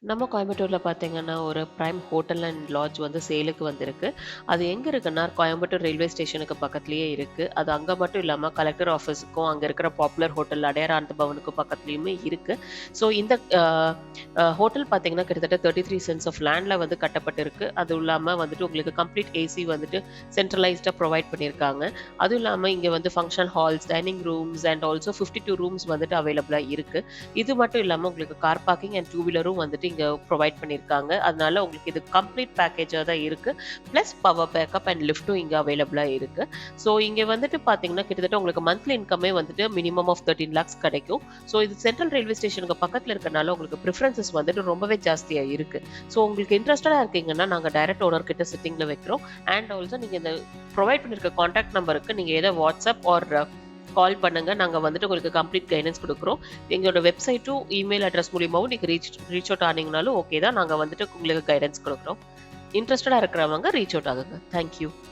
நம்ம கோயம்புத்தூர்ல பார்த்தீங்கன்னா, ஒரு பிரைம் ஹோட்டல் அண்ட் லாட்ஜ் வந்து சேலுக்கு வந்திருக்கு. அது எங்க இருக்குன்னா, கோயம்புத்தூர் ரயில்வே ஸ்டேஷனுக்கு பக்கத்திலேயே இருக்கு. அது அங்க மட்டும் இல்லாம கலெக்டர் ஆஃபீஸுக்கும், அங்க இருக்கிற பாப்புலர் ஹோட்டல் அடையார் ஆனந்த பவனுக்கும் பக்கத்துலயுமே இருக்கு. ஸோ இந்த ஹோட்டல் பார்த்தீங்கன்னா, கிட்டத்தட்ட 33 சென்ட்ஸ் ஆஃப் லேண்ட்ல வந்து கட்டப்பட்டிருக்கு. அதுவும் இல்லாம வந்துட்டு உங்களுக்கு கம்ப்ளீட் ஏசி வந்துட்டு சென்ட்ரலைஸ்டா ப்ரொவைட் பண்ணியிருக்காங்க. அதுவும் இல்லாம இங்க வந்து function halls, dining rooms and also 52 rooms வந்துட்டு அவைலபிளா இருக்கு. இது மட்டும் இல்லாம உங்களுக்கு கார் பார்க்கிங் அண்ட் டூ வீலரும் வந்துட்டு இங்க ப்ரொவைட் பண்ணியிருக்காங்க. அதனால உங்களுக்கு இது கம்ப்ளீட் பேக்கேஜா தான் இருக்கு. பிளஸ் பவர் பேக்கப் அண்ட் லிஃப்ட்டும் இங்க அவைலபிளா இருக்கு. ஸோ இங்க வந்துட்டு பார்த்தீங்கன்னா, கிட்டத்தட்ட உங்களுக்கு மந்த்லி இன்கமே வந்துட்டு மினிமம் ஆஃப் 13 லேக்ஸ் கிடைக்கும். ஸோ இது சென்ட்ரல் ரயில்வே ஸ்டேஷனுக்கு பக்கத்துல இருக்கனால உங்களுக்கு ப்ரிஃபரன்சஸ் வந்துட்டு ரொம்பவே ஜாஸ்தியா இருக்கு. ஸோ உங்களுக்கு இன்ட்ரஸ்டடா இருக்கீங்கன்னா, நாங்க டைரக்ட் ஓனர் கிட்ட சிட்டிங்ல வைக்கிறோம். அண்ட் ஆல்சோ நீங்க இந்த ப்ரொவைட் பண்ணியிருக்க கான்டாக்ட் நம்பருக்கு நீங்க எதோ வாட்ஸ்அப் ஆர் கால் பண்ணுங்க. நாங்க வந்துட்டு உங்களுக்கு கம்ப்ளீட் கைடன்ஸ் குடுக்குறோம். எங்களோட வெப்சைட்டும், இமெயில் அட்ரஸ் மூலியமாவும் நீங்க ரீச் அவுட் ஆனீங்கனாலும் ஓகே தான். நாங்க வந்துட்டு உங்களுக்கு கைடன்ஸ் குடுக்குறோம். இன்ட்ரஸ்டடா இருக்கிறவங்க ரீச் அவுட் ஆகுங்க. Thank you.